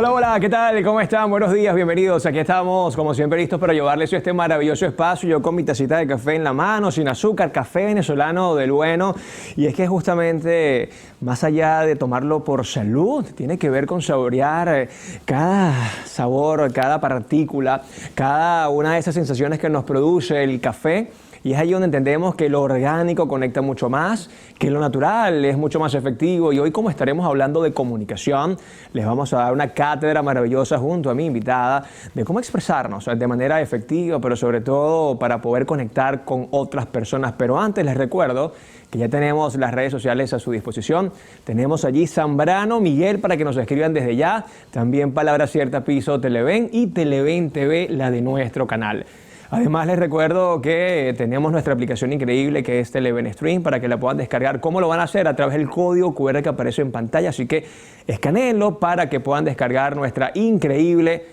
Hola, hola, ¿qué tal? ¿Cómo están? Buenos días, bienvenidos. Aquí estamos, como siempre, listos para llevarles este maravilloso espacio. Yo con mi tacita de café en la mano, sin azúcar, café venezolano del bueno. Y es que justamente, más allá de tomarlo por salud, tiene que ver con saborear cada sabor, cada partícula, cada una de esas sensaciones que nos produce el café. Y es ahí donde entendemos que lo orgánico conecta mucho más, que lo natural es mucho más efectivo. Y hoy, como estaremos hablando de comunicación, les vamos a dar una cátedra maravillosa junto a mi invitada de cómo expresarnos de manera efectiva, pero sobre todo para poder conectar con otras personas. Pero antes les recuerdo que ya tenemos las redes sociales a su disposición. Tenemos allí Zambrano Miguel para que nos escriban desde ya. También Palabra Cierta Piso Televen y Televen TV, la de nuestro canal. Además, les recuerdo que tenemos nuestra aplicación increíble que es Televen Stream para que la puedan descargar. ¿Cómo lo van a hacer? A través del código QR que aparece en pantalla. Así que escanéenlo para que puedan descargar nuestra increíble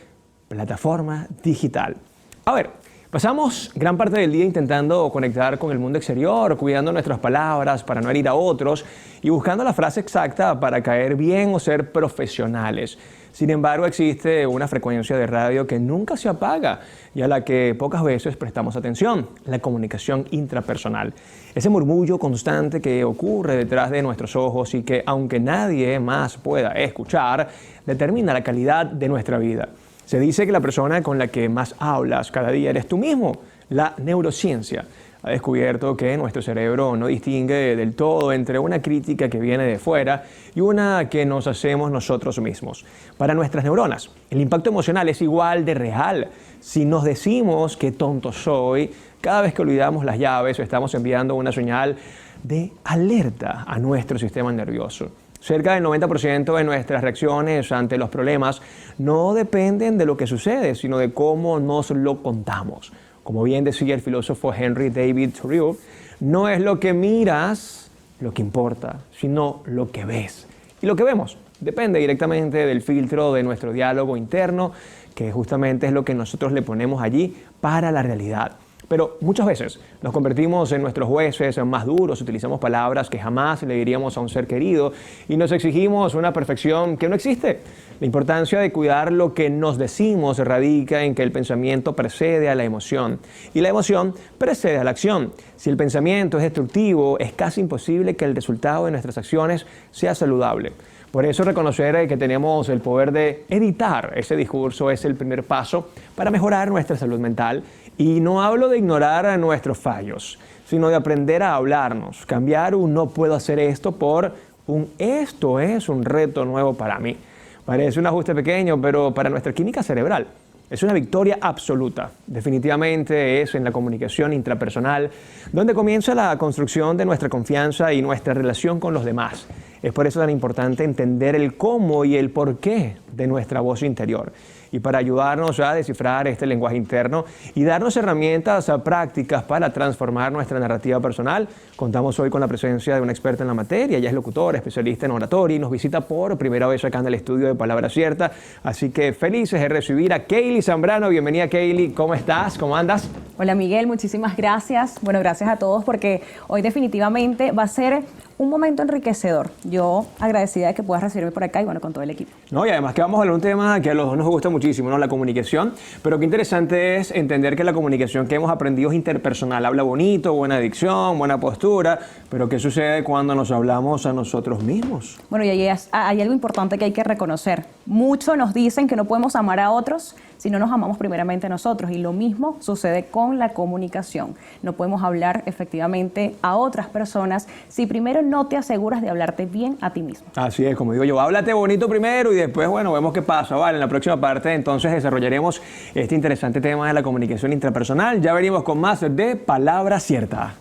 plataforma digital. A ver, pasamos gran parte del día intentando conectar con el mundo exterior, cuidando nuestras palabras para no herir a otros y buscando la frase exacta para caer bien o ser profesionales. Sin embargo, existe una frecuencia de radio que nunca se apaga y a la que pocas veces prestamos atención: la comunicación intrapersonal. Ese murmullo constante que ocurre detrás de nuestros ojos y que, aunque nadie más pueda escuchar, determina la calidad de nuestra vida. Se dice que la persona con la que más hablas cada día eres tú mismo. La neurociencia ha descubierto que nuestro cerebro no distingue del todo entre una crítica que viene de fuera y una que nos hacemos nosotros mismos. Para nuestras neuronas, el impacto emocional es igual de real. Si nos decimos qué tonto soy, cada vez que olvidamos las llaves, estamos enviando una señal de alerta a nuestro sistema nervioso. Cerca del 90% de nuestras reacciones ante los problemas no dependen de lo que sucede, sino de cómo nos lo contamos. Como bien decía el filósofo Henry David Thoreau, no es lo que miras lo que importa, sino lo que ves. Y lo que vemos depende directamente del filtro de nuestro diálogo interno, que justamente es lo que nosotros le ponemos allí para la realidad. Pero muchas veces nos convertimos en nuestros jueces más duros, utilizamos palabras que jamás le diríamos a un ser querido y nos exigimos una perfección que no existe. La importancia de cuidar lo que nos decimos radica en que el pensamiento precede a la emoción y la emoción precede a la acción. Si el pensamiento es destructivo, es casi imposible que el resultado de nuestras acciones sea saludable. Por eso reconocer que tenemos el poder de editar ese discurso es el primer paso para mejorar nuestra salud mental. Y no hablo de ignorar nuestros fallos, sino de aprender a hablarnos, cambiar un no puedo hacer esto por un esto es un reto nuevo para mí. Parece un ajuste pequeño, pero para nuestra química cerebral es una victoria absoluta. Definitivamente es en la comunicación intrapersonal donde comienza la construcción de nuestra confianza y nuestra relación con los demás. Es por eso tan importante entender el cómo y el por qué de nuestra voz interior. Y para ayudarnos a descifrar este lenguaje interno y darnos herramientas prácticas para transformar nuestra narrativa personal, contamos hoy con la presencia de una experta en la materia. Ella es locutora, especialista en oratoria y nos visita por primera vez acá en el estudio de Palabra Cierta. Así que felices de recibir a Keily Zambrano. Bienvenida, Keily. ¿Cómo estás? ¿Cómo andas? Hola, Miguel. Muchísimas gracias. Bueno, gracias a todos porque hoy definitivamente va a ser un momento enriquecedor. Yo agradecida de que puedas recibirme por acá y bueno, con todo el equipo. No, y además que vamos a hablar de un tema que a los dos nos gusta muchísimo, ¿no? La comunicación. Pero qué interesante es entender que la comunicación que hemos aprendido es interpersonal. Habla bonito, buena dicción, buena postura. Pero ¿qué sucede cuando nos hablamos a nosotros mismos? Bueno, y hay algo importante que hay que reconocer. Muchos nos dicen que no podemos amar a otros si no nos amamos primeramente a nosotros. Y lo mismo sucede con la comunicación. No podemos hablar efectivamente a otras personas si primero no te aseguras de hablarte bien a ti mismo. Así es, como digo yo, háblate bonito primero y después, bueno, vemos qué pasa, ¿vale? En la próxima parte entonces desarrollaremos este interesante tema de la comunicación intrapersonal. Ya venimos con más de Palabra Cierta.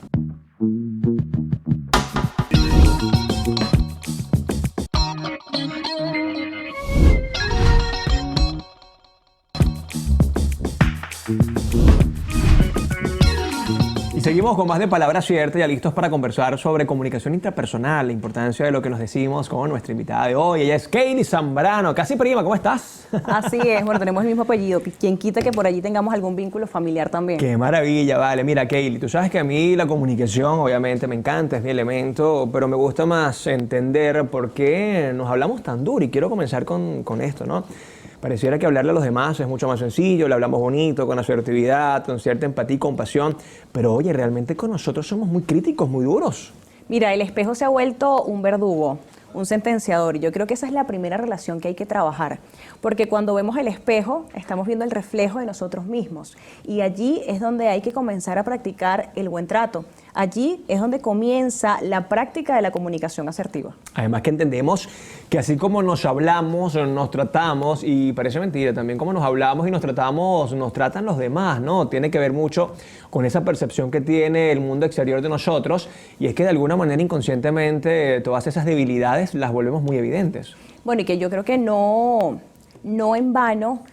Y seguimos con más de Palabra Cierta, ya listos para conversar sobre comunicación intrapersonal, la importancia de lo que nos decimos con nuestra invitada de hoy. Ella es Keily Zambrano, casi prima, ¿cómo estás? Así es, bueno, tenemos el mismo apellido. Quien quita que por allí tengamos algún vínculo familiar también. Qué maravilla, vale. Mira, Keily, tú sabes que a mí la comunicación obviamente me encanta, es mi elemento, pero me gusta más entender por qué nos hablamos tan duro y quiero comenzar con esto, ¿no? Pareciera que hablarle a los demás es mucho más sencillo, le hablamos bonito, con asertividad, con cierta empatía y compasión, pero oye, realmente con nosotros somos muy críticos, muy duros. Mira, el espejo se ha vuelto un verdugo, un sentenciador, y yo creo que esa es la primera relación que hay que trabajar, porque cuando vemos el espejo, estamos viendo el reflejo de nosotros mismos, y allí es donde hay que comenzar a practicar el buen trato. Allí es donde comienza la práctica de la comunicación asertiva. Además que entendemos que así como nos hablamos, nos tratamos, y parece mentira, también como nos hablamos y nos tratamos, nos tratan los demás, ¿no? Tiene que ver mucho con esa percepción que tiene el mundo exterior de nosotros, y es que de alguna manera inconscientemente todas esas debilidades las volvemos muy evidentes. Bueno, y que yo creo que no en vano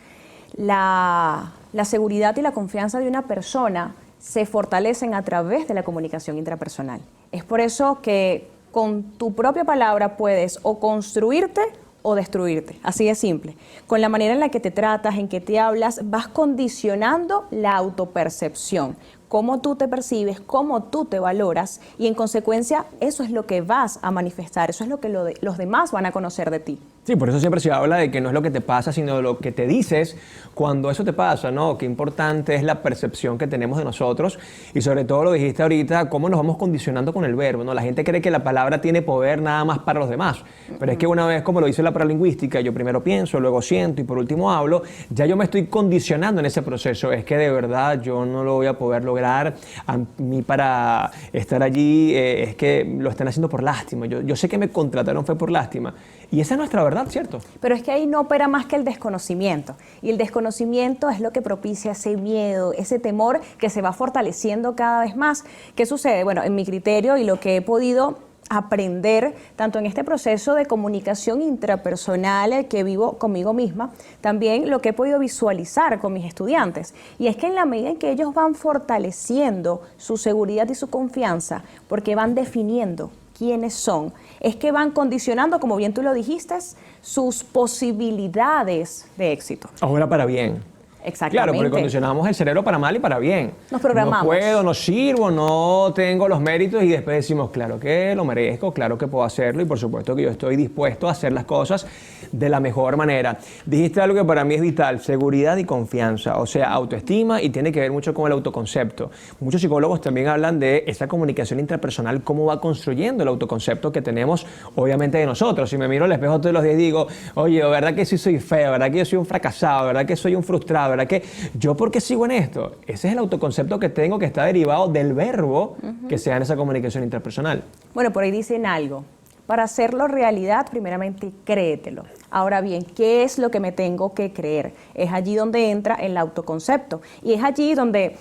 la seguridad y la confianza de una persona se fortalecen a través de la comunicación intrapersonal. Es por eso que con tu propia palabra puedes o construirte o destruirte, así de simple. Con la manera en la que te tratas, en que te hablas, vas condicionando la autopercepción, cómo tú te percibes, cómo tú te valoras, y en consecuencia eso es lo que vas a manifestar, eso es lo que los demás van a conocer de ti. Sí, por eso siempre se habla de que no es lo que te pasa, sino lo que te dices cuando eso te pasa, ¿no? Qué importante es la percepción que tenemos de nosotros, y sobre todo lo dijiste ahorita, cómo nos vamos condicionando con el verbo, ¿no? La gente cree que la palabra tiene poder nada más para los demás, pero es que una vez, como lo dice la paralingüística, yo primero pienso, luego siento y por último hablo, ya yo me estoy condicionando en ese proceso. Es que de verdad yo no lo voy a poder lograr, a mí para estar allí es que lo están haciendo por lástima, yo sé que me contrataron fue por lástima, y esa es nuestra verdad, ¿cierto? Pero es que ahí no opera más que el desconocimiento, y el desconocimiento es lo que propicia ese miedo, ese temor que se va fortaleciendo cada vez más. ¿Qué sucede? Bueno, en mi criterio y lo que he podido aprender, tanto en este proceso de comunicación intrapersonal que vivo conmigo misma, también lo que he podido visualizar con mis estudiantes, y es que en la medida en que ellos van fortaleciendo su seguridad y su confianza, porque van definiendo quiénes son, es que van condicionando, como bien tú lo dijiste, sus posibilidades de éxito. Ahora para bien. Exactamente. Claro, porque condicionamos el cerebro para mal y para bien. Nos programamos. No puedo, no sirvo, no tengo los méritos, y después decimos, claro que lo merezco, claro que puedo hacerlo, y por supuesto que yo estoy dispuesto a hacer las cosas de la mejor manera. Dijiste algo que para mí es vital: seguridad y confianza, o sea, autoestima, y tiene que ver mucho con el autoconcepto. Muchos psicólogos también hablan de esa comunicación intrapersonal, cómo va construyendo el autoconcepto que tenemos, obviamente, de nosotros. Si me miro al espejo todos los días y digo, oye, ¿verdad que sí soy feo? ¿Verdad que yo soy un fracasado? ¿Verdad que soy un frustrado? ¿Verdad que yo por qué sigo en esto? Ese es el autoconcepto que tengo, que está derivado del verbo que se da en esa comunicación intrapersonal. Bueno, por ahí dicen algo: para hacerlo realidad, primeramente créetelo. Ahora bien, ¿qué es lo que me tengo que creer? Es allí donde entra el autoconcepto, y es allí donde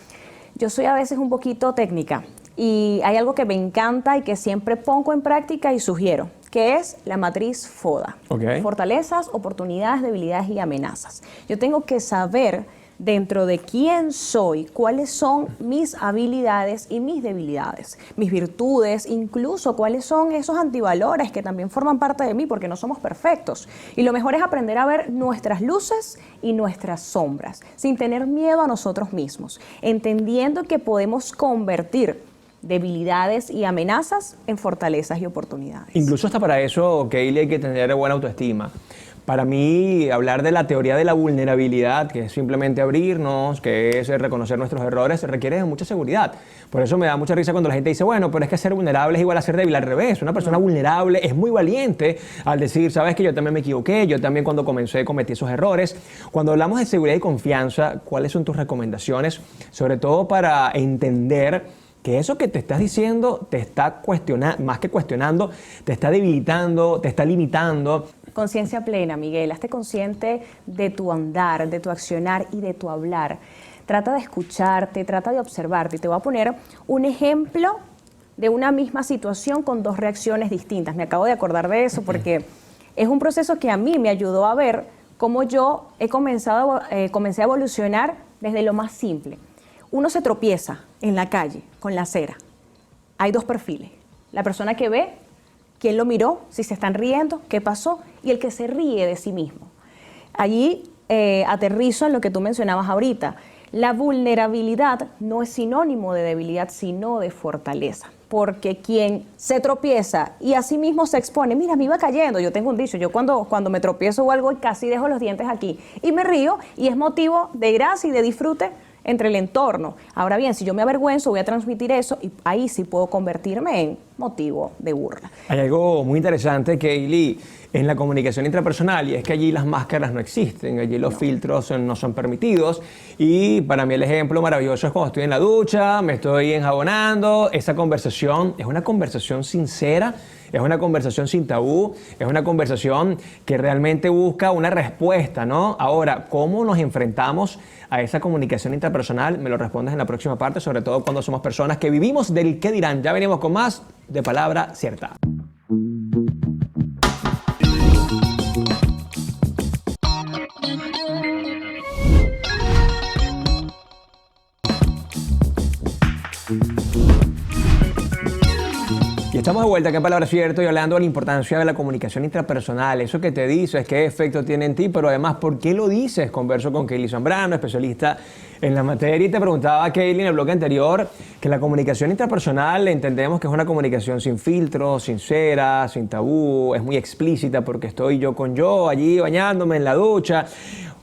yo soy a veces un poquito técnica, y hay algo que me encanta y que siempre pongo en práctica y sugiero, que es la matriz FODA. Okay. Fortalezas, oportunidades, debilidades y amenazas. Yo tengo que saber dentro de quién soy, cuáles son mis habilidades y mis debilidades, mis virtudes, incluso cuáles son esos antivalores que también forman parte de mí, porque no somos perfectos. Y lo mejor es aprender a ver nuestras luces y nuestras sombras, sin tener miedo a nosotros mismos, entendiendo que podemos convertir debilidades y amenazas en fortalezas y oportunidades. Incluso hasta para eso, Kaylee, hay que tener buena autoestima. Para mí, hablar de la teoría de la vulnerabilidad, que es simplemente abrirnos, que es reconocer nuestros errores, requiere de mucha seguridad. Por eso me da mucha risa cuando la gente dice, bueno, pero es que ser vulnerable es igual a ser débil. Al revés, una persona vulnerable es muy valiente al decir, sabes que yo también me equivoqué, yo también cuando comencé cometí esos errores. Cuando hablamos de seguridad y confianza, ¿cuáles son tus recomendaciones? Sobre todo para entender que eso que te estás diciendo te está cuestionando, más que cuestionando, te está debilitando, te está limitando. Conciencia plena, Miguel. Hazte consciente de tu andar, de tu accionar y de tu hablar. Trata de escucharte, trata de observarte. Y te voy a poner un ejemplo de una misma situación con dos reacciones distintas. Me acabo de acordar de eso porque es un proceso que a mí me ayudó a ver cómo yo comencé a evolucionar desde lo más simple. Uno se tropieza en la calle con la acera. Hay dos perfiles. La persona que ve, quién lo miró, si se están riendo, qué pasó, y el que se ríe de sí mismo. Allí aterrizo en lo que tú mencionabas ahorita. La vulnerabilidad no es sinónimo de debilidad, sino de fortaleza. porque quien se tropieza y así mismo se expone, mira, me iba cayendo, yo tengo un dicho, yo cuando me tropiezo o algo casi dejo los dientes aquí y me río y es motivo de gracia y de disfrute entre el entorno. Ahora bien, si yo me avergüenzo, voy a transmitir eso y ahí sí puedo convertirme en motivo de burla. Hay algo muy interesante, Kaylee, en la comunicación intrapersonal, y es que allí las máscaras no existen, allí los filtros no son permitidos, y para mí el ejemplo maravilloso es cuando estoy en la ducha, me estoy enjabonando, esa conversación es una conversación sincera, es una conversación sin tabú, es una conversación que realmente busca una respuesta, ¿no? Ahora, ¿cómo nos enfrentamos a esa comunicación intrapersonal? Me lo respondes en la próxima parte, sobre todo cuando somos personas que vivimos del qué dirán. Ya venimos con más de Palabra Cierta. Y estamos de vuelta aquí en Palabra Cierta y hablando de la importancia de la comunicación intrapersonal. Eso que te dices, qué efecto tiene en ti, pero además, ¿por qué lo dices? Converso con Kaylee Zambrano, especialista en la materia, y te preguntaba, Kaylee, en el bloque anterior, que la comunicación intrapersonal entendemos que es una comunicación sin filtros, sincera, sin tabú, es muy explícita porque estoy yo con yo, allí bañándome en la ducha.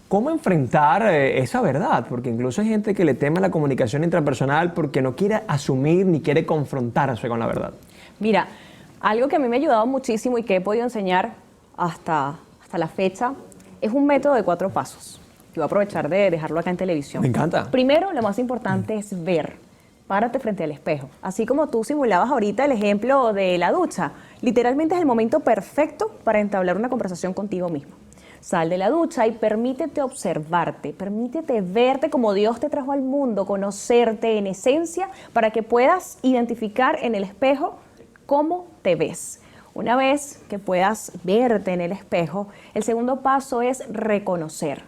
¿Cómo enfrentar esa verdad? Porque incluso hay gente que le teme a la comunicación intrapersonal porque no quiere asumir ni quiere confrontarse con la verdad. Mira, algo que a mí me ha ayudado muchísimo y que he podido enseñar hasta la fecha es un método de 4 pasos. Yo voy a aprovechar de dejarlo acá en televisión. Me encanta. Primero, lo más importante es ver. Párate frente al espejo. Así como tú simulabas ahorita el ejemplo de la ducha, literalmente es el momento perfecto para entablar una conversación contigo mismo. Sal de la ducha y permítete observarte, permítete verte como Dios te trajo al mundo, conocerte en esencia para que puedas identificar en el espejo cómo te ves. Una vez que puedas verte en el espejo, el segundo paso es reconocer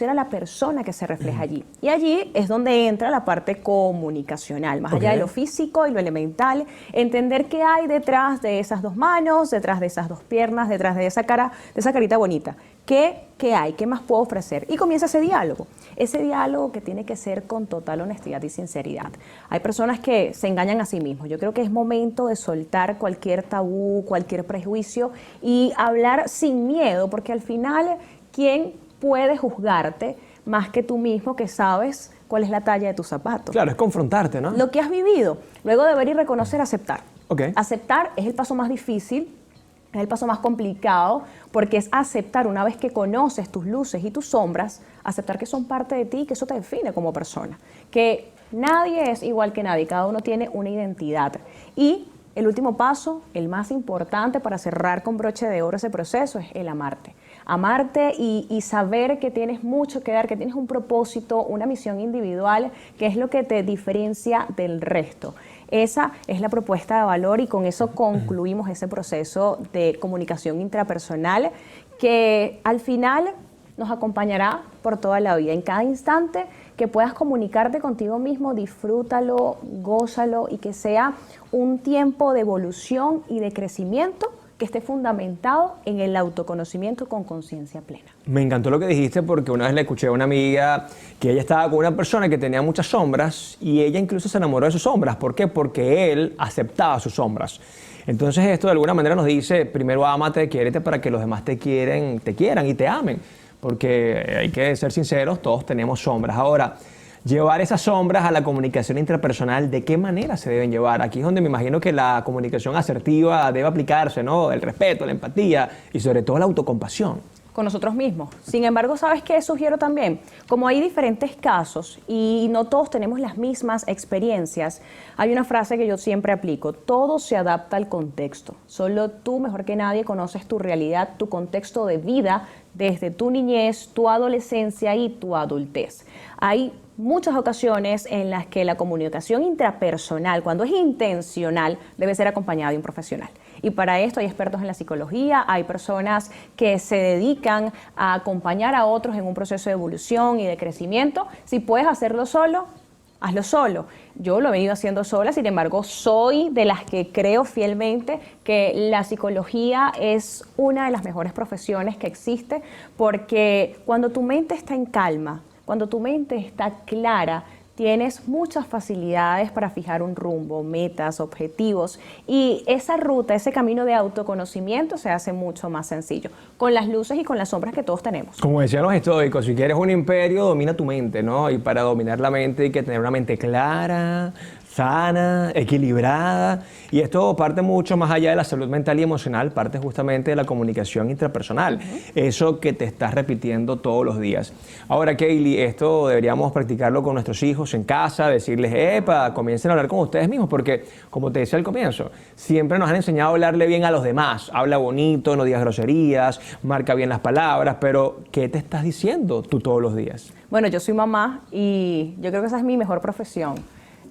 a la persona que se refleja allí. Y allí es donde entra la parte comunicacional, más allá de lo físico y lo elemental, entender qué hay detrás de esas 2 manos, detrás de esas 2 piernas, detrás de esa cara, de esa carita bonita. ¿Qué hay? ¿Qué más puedo ofrecer? Y comienza ese diálogo que tiene que ser con total honestidad y sinceridad. Hay personas que se engañan a sí mismos. Yo creo que es momento de soltar cualquier tabú, cualquier prejuicio y hablar sin miedo, porque al final, ¿quién puede juzgarte más que tú mismo que sabes cuál es la talla de tus zapatos? Claro, es confrontarte, ¿no? Lo que has vivido. Luego de ver y reconocer, aceptar. Okay. Aceptar es el paso más difícil, es el paso más complicado, porque es aceptar, una vez que conoces tus luces y tus sombras, aceptar que son parte de ti y que eso te define como persona. Que nadie es igual que nadie, cada uno tiene una identidad. Y el último paso, el más importante para cerrar con broche de oro ese proceso, es el amarte. Amarte y saber que tienes mucho que dar, que tienes un propósito, una misión individual, que es lo que te diferencia del resto. Esa es la propuesta de valor y con eso concluimos ese proceso de comunicación intrapersonal que al final nos acompañará por toda la vida. En cada instante que puedas comunicarte contigo mismo, disfrútalo, gózalo y que sea un tiempo de evolución y de crecimiento que esté fundamentado en el autoconocimiento con conciencia plena. Me encantó lo que dijiste porque una vez le escuché a una amiga que ella estaba con una persona que tenía muchas sombras y ella incluso se enamoró de sus sombras. ¿Por qué? Porque él aceptaba sus sombras. Entonces esto de alguna manera nos dice, primero ámate, quiérete para que los demás te quieran y te amen. Porque hay que ser sinceros, todos tenemos sombras. Ahora, llevar esas sombras a la comunicación intrapersonal, ¿de qué manera se deben llevar? Aquí es donde me imagino que la comunicación asertiva debe aplicarse, ¿no? El respeto, la empatía y sobre todo la autocompasión. Con nosotros mismos. Sin embargo, ¿sabes qué sugiero también? Como hay diferentes casos y no todos tenemos las mismas experiencias, hay una frase que yo siempre aplico: todo se adapta al contexto. Solo tú, mejor que nadie, conoces tu realidad, tu contexto de vida desde tu niñez, tu adolescencia y tu adultez. Hay muchas ocasiones en las que la comunicación intrapersonal, cuando es intencional, debe ser acompañada de un profesional. Y para esto hay expertos en la psicología, hay personas que se dedican a acompañar a otros en un proceso de evolución y de crecimiento. Si puedes hacerlo solo, hazlo solo. Yo lo he venido haciendo sola, sin embargo, soy de las que creo fielmente que la psicología es una de las mejores profesiones que existe, porque cuando tu mente está en calma, cuando tu mente está clara, tienes muchas facilidades para fijar un rumbo, metas, objetivos, y esa ruta, ese camino de autoconocimiento se hace mucho más sencillo, con las luces y con las sombras que todos tenemos. Como decían los estoicos, si quieres un imperio, domina tu mente, ¿no? Y para dominar la mente hay que tener una mente clara, sana, equilibrada, y esto parte mucho más allá de la salud mental y emocional, parte justamente de la comunicación intrapersonal, eso que te estás repitiendo todos los días. Ahora, Kaylee, esto deberíamos practicarlo con nuestros hijos en casa, decirles, epa, comiencen a hablar con ustedes mismos, porque, como te decía al comienzo, siempre nos han enseñado a hablarle bien a los demás, habla bonito, no digas groserías, marca bien las palabras, pero ¿qué te estás diciendo tú todos los días? Bueno, yo soy mamá y yo creo que esa es mi mejor profesión.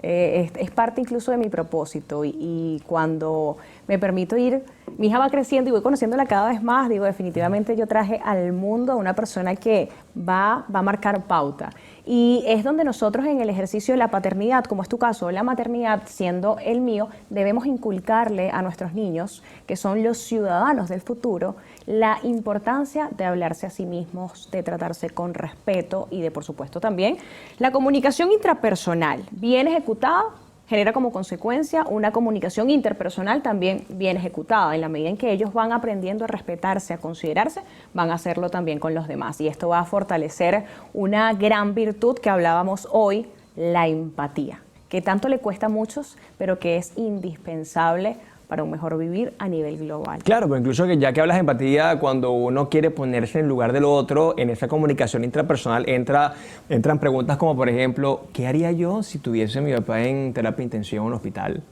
Es parte incluso de mi propósito y cuando me permito ir, mi hija va creciendo y voy conociéndola cada vez más, digo, definitivamente yo traje al mundo a una persona que va a marcar pauta. Y es donde nosotros en el ejercicio de la paternidad, como es tu caso, la maternidad siendo el mío, debemos inculcarle a nuestros niños, que son los ciudadanos del futuro, la importancia de hablarse a sí mismos, de tratarse con respeto y de, por supuesto, también la comunicación intrapersonal bien ejecutada genera como consecuencia una comunicación interpersonal también bien ejecutada. En la medida en que ellos van aprendiendo a respetarse, a considerarse, van a hacerlo también con los demás. Y esto va a fortalecer una gran virtud que hablábamos hoy, la empatía, que tanto le cuesta a muchos, pero que es indispensable para un mejor vivir a nivel global. Claro, pero incluso que ya que hablas de empatía, cuando uno quiere ponerse en lugar del otro, en esa comunicación intrapersonal entran preguntas como, por ejemplo, ¿qué haría yo si tuviese a mi papá en terapia intensiva en un hospital?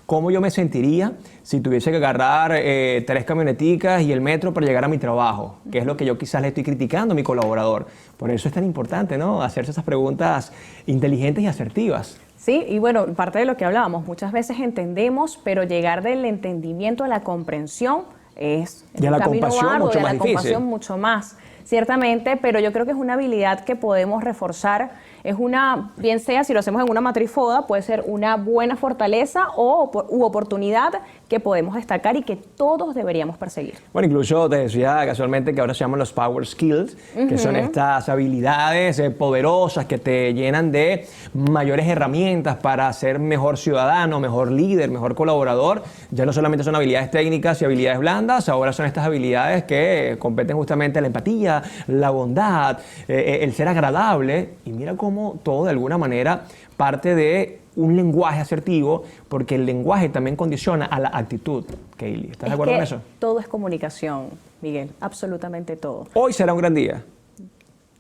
¿Cómo yo me sentiría si tuviese que agarrar 3 camioneticas y el metro para llegar a mi trabajo? Que es lo que yo quizás le estoy criticando a mi colaborador. Por eso es tan importante, ¿no? Hacerse esas preguntas inteligentes y asertivas. Sí, y bueno, parte de lo que hablábamos, muchas veces entendemos, pero llegar del entendimiento a la comprensión es un camino arduo, y a la compasión mucho más, ciertamente, pero yo creo que es una habilidad que podemos reforzar, es una, bien sea si lo hacemos en una matriz FODA, puede ser una buena fortaleza u oportunidad que podemos destacar y que todos deberíamos perseguir. Bueno, incluso te decía casualmente que ahora se llaman los Power Skills, que son estas habilidades poderosas que te llenan de mayores herramientas para ser mejor ciudadano, mejor líder, mejor colaborador. Ya no solamente son habilidades técnicas y habilidades blandas, ahora son estas habilidades que competen justamente la empatía, la bondad, el ser agradable. Y mira cómo todo de alguna manera parte de un lenguaje asertivo, porque el lenguaje también condiciona a la actitud. Kaylee, ¿estás de acuerdo con eso? Todo es comunicación, Miguel, absolutamente todo. Hoy será un gran día.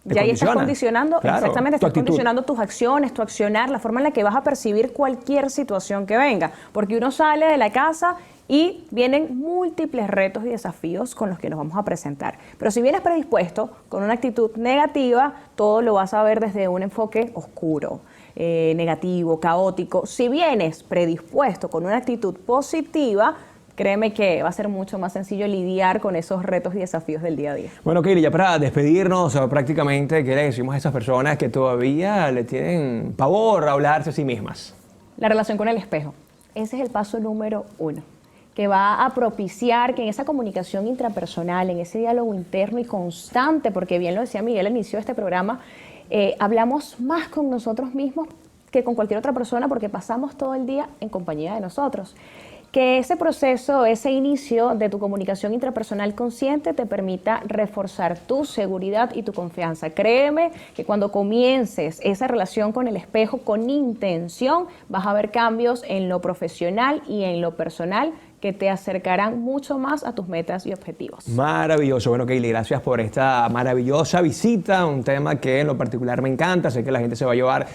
Ya ahí estás condicionando, claro, exactamente, estás actitud. Condicionando tus acciones, tu accionar, la forma en la que vas a percibir cualquier situación que venga, porque uno sale de la casa y vienen múltiples retos y desafíos con los que nos vamos a presentar. Pero si vienes predispuesto con una actitud negativa, todo lo vas a ver desde un enfoque oscuro, negativo, caótico. Si vienes predispuesto con una actitud positiva, créeme que va a ser mucho más sencillo lidiar con esos retos y desafíos del día a día. Bueno, Kaylee, ya para despedirnos, prácticamente, ¿qué le decimos a esas personas que todavía le tienen pavor a hablarse a sí mismas? La relación con el espejo. Ese es el paso número 1, que va a propiciar que en esa comunicación intrapersonal, en ese diálogo interno y constante, porque bien lo decía Miguel al inicio de este programa, hablamos más con nosotros mismos que con cualquier otra persona porque pasamos todo el día en compañía de nosotros. Que ese proceso, ese inicio de tu comunicación intrapersonal consciente te permita reforzar tu seguridad y tu confianza. Créeme que cuando comiences esa relación con el espejo con intención, vas a ver cambios en lo profesional y en lo personal que te acercarán mucho más a tus metas y objetivos. Maravilloso. Bueno, Kaylee, gracias por esta maravillosa visita, un tema que en lo particular me encanta, sé que la gente se va a llevar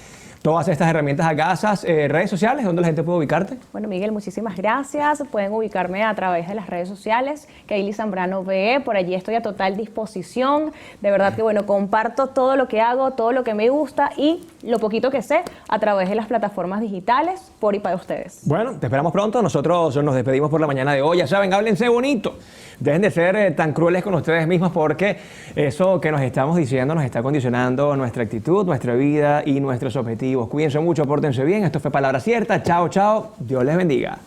todas estas herramientas a casa. Redes sociales, ¿dónde la gente puede ubicarte? Bueno, Miguel, muchísimas gracias. Pueden ubicarme a través de las redes sociales, Kaylee Zambrano VE, por allí estoy a total disposición. De verdad que, bueno, comparto todo lo que hago, todo lo que me gusta y lo poquito que sé a través de las plataformas digitales por y para ustedes. Bueno, te esperamos pronto. Nosotros nos despedimos por la mañana de hoy. Ya saben, háblense bonito. Dejen de ser tan crueles con ustedes mismos porque eso que nos estamos diciendo nos está condicionando nuestra actitud, nuestra vida y nuestros objetivos. Cuídense mucho, pórtense bien. Esto fue Palabra Cierta. Chao, chao. Dios les bendiga.